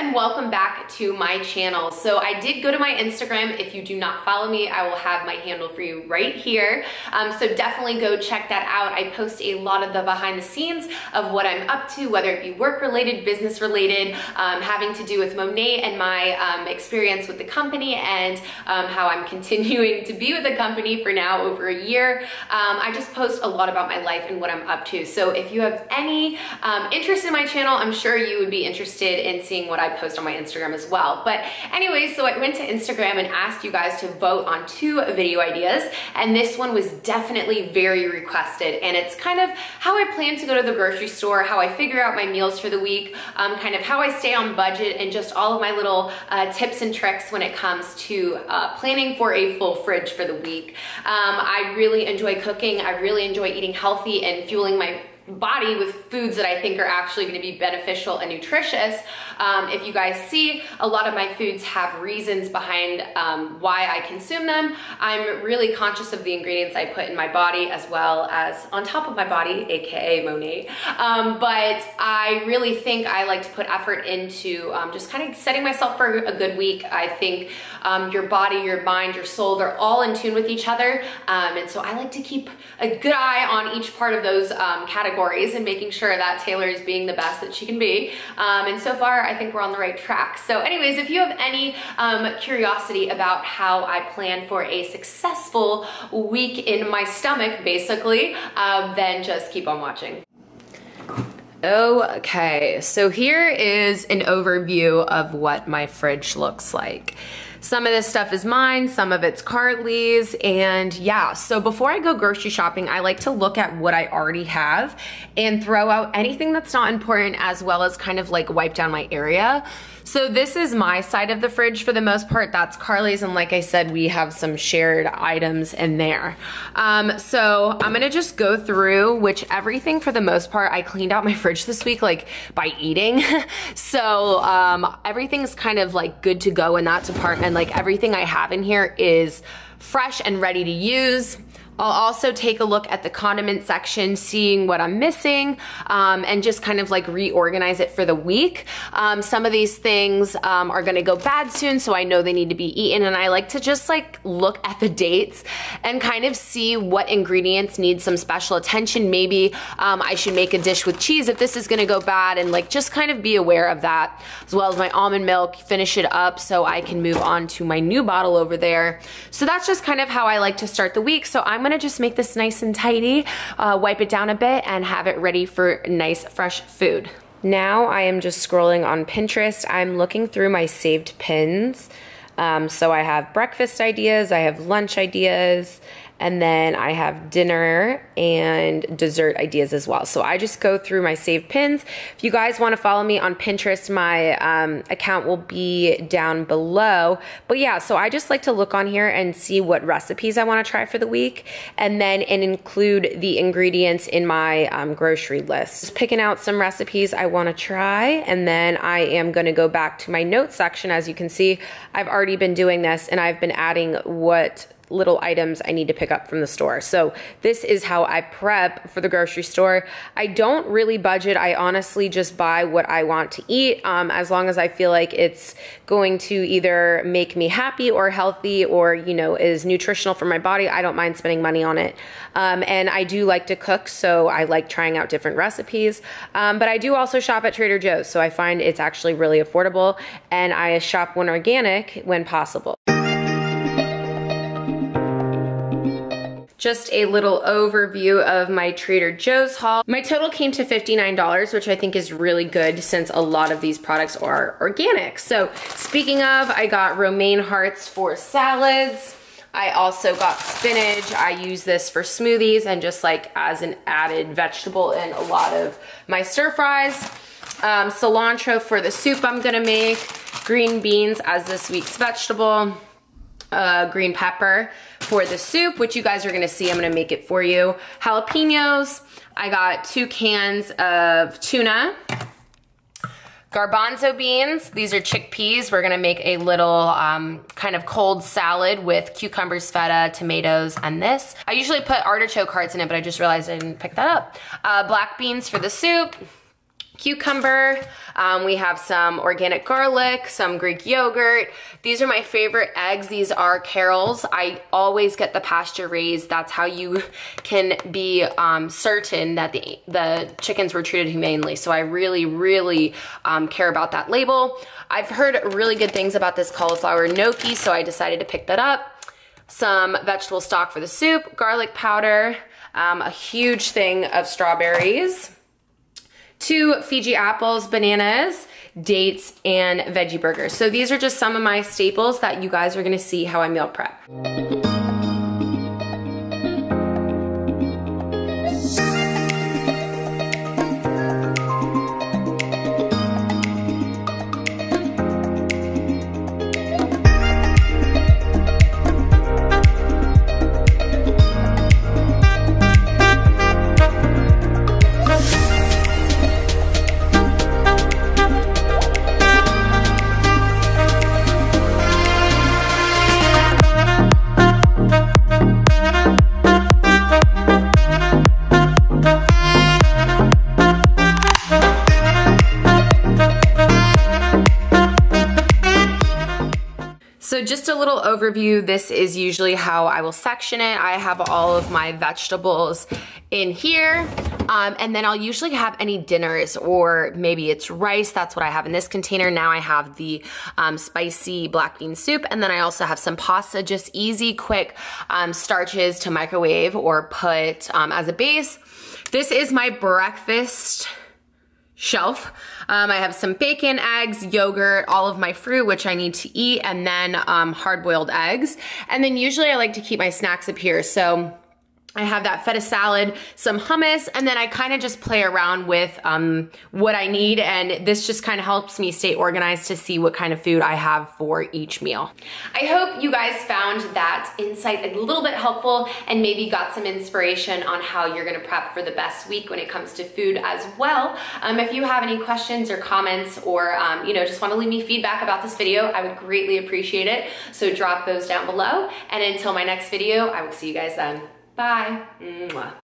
and welcome back to my channel. So I did go to my Instagram. If you do not follow me, I will have my handle for you right here. So definitely go check that out. I post a lot of the behind the scenes of what I'm up to, whether it be work related, business related, having to do with Monet and my experience with the company and how I'm continuing to be with the company for now over a year. I just post a lot about my life and what I'm up to. So if you have any interest in my channel, I'm sure you would be interested in seeing what I post on my Instagram as well. But anyway, so I went to Instagram and asked you guys to vote on 2 video ideas, and this one was definitely very requested, and it's kind of how I plan to go to the grocery store, how I figure out my meals for the week, kind of how I stay on budget, and just all of my little tips and tricks when it comes to planning for a full fridge for the week. I really enjoy cooking. I really enjoy eating healthy and fueling my body with foods that I think are actually going to be beneficial and nutritious. If you guys see, a lot of my foods have reasons behind why I consume them. I'm really conscious of the ingredients I put in my body as well as on top of my body, aka Monet. But I really think I like to put effort into just kind of setting myself for a good week. I think your body, your mind, your soul, they're all in tune with each other. And so I like to keep a good eye on each part of those categories and making sure that Taylor is being the best that she can be. And so far, I think we're on the right track. So anyways, if you have any curiosity about how I plan for a successful week in my stomach, basically, then just keep on watching. Okay, so here is an overview of what my fridge looks like. Some of this stuff is mine, some of it's Carly's, and yeah, so before I go grocery shopping, I like to look at what I already have and throw out anything that's not important, as well as kind of like wipe down my area. So this is my side of the fridge for the most part. That's Carly's, and like I said, we have some shared items in there. So I'm gonna just go through, which everything for the most part, I cleaned out my fridge this week, like by eating. So everything's kind of like good to go in that department. Like everything I have in here is fresh and ready to use. I'll also take a look at the condiment section, seeing what I'm missing, and just kind of like reorganize it for the week. Some of these things are gonna go bad soon, so I know they need to be eaten, and I like to just like look at the dates and kind of see what ingredients need some special attention. Maybe I should make a dish with cheese if this is gonna go bad, and like just kind of be aware of that, as well as my almond milk, finish it up so I can move on to my new bottle over there. So that's just kind of how I like to start the week. So I'm gonna just make this nice and tidy, wipe it down a bit, and have it ready for nice fresh food. Now I am just scrolling on Pinterest. I'm looking through my saved pins. So I have breakfast ideas, I have lunch ideas, and then I have dinner and dessert ideas as well. So I just go through my saved pins. If you guys wanna follow me on Pinterest, my account will be down below. But yeah, so I just like to look on here and see what recipes I wanna try for the week, and then include the ingredients in my grocery list. Just picking out some recipes I wanna try, and then I am gonna go back to my notes section. As you can see, I've already been doing this, and I've been adding what little items I need to pick up from the store. So this is how I prep for the grocery store. I don't really budget. I honestly just buy what I want to eat, as long as I feel like it's going to either make me happy or healthy, or, you know, is nutritional for my body. I don't mind spending money on it. And I do like to cook, so I like trying out different recipes. But I do also shop at Trader Joe's, so I find it's actually really affordable, and I shop when organic when possible. Just a little overview of my Trader Joe's haul. My total came to $59, which I think is really good since a lot of these products are organic. So speaking of, I got romaine hearts for salads. I also got spinach. I use this for smoothies and just like as an added vegetable in a lot of my stir fries. Cilantro for the soup I'm gonna make. Green beans as this week's vegetable. Green pepper for the soup, which you guys are gonna see. I'm gonna make it for you. Jalapenos. I got 2 cans of tuna. Garbanzo beans. These are chickpeas. We're gonna make a little kind of cold salad with cucumbers, feta, tomatoes, and this. I usually put artichoke hearts in it, but I just realized I didn't pick that up. Black beans for the soup. cucumber. We have some organic garlic, some Greek yogurt. These are my favorite eggs. These are Carol's. I always get the pasture raised. That's how you can be certain that the chickens were treated humanely. So I really care about that label. I've heard really good things about this cauliflower gnocchi, so I decided to pick that up. Some vegetable stock for the soup, garlic powder, a huge thing of strawberries, 2 Fiji apples, bananas, dates, and veggie burgers. So these are just some of my staples that you guys are gonna see how I meal prep. So just a little overview, this is usually how I will section it. I have all of my vegetables in here, and then I'll usually have any dinners, or maybe it's rice. That's what I have in this container. Now I have the spicy black bean soup, and then I also have some pasta, just easy, quick starches to microwave or put as a base. This is my breakfast shelf. I have some bacon, eggs, yogurt, all of my fruit, which I need to eat, and then hard-boiled eggs. And then usually I like to keep my snacks up here. So I have that feta salad, some hummus, and then I kind of just play around with what I need, and this just kind of helps me stay organized to see what kind of food I have for each meal. I hope you guys found that insight a little bit helpful and maybe got some inspiration on how you're gonna prep for the best week when it comes to food as well. If you have any questions or comments, or you know, just want to leave me feedback about this video, I would greatly appreciate it. So drop those down below, and until my next video, I will see you guys then. Bye. Mwah.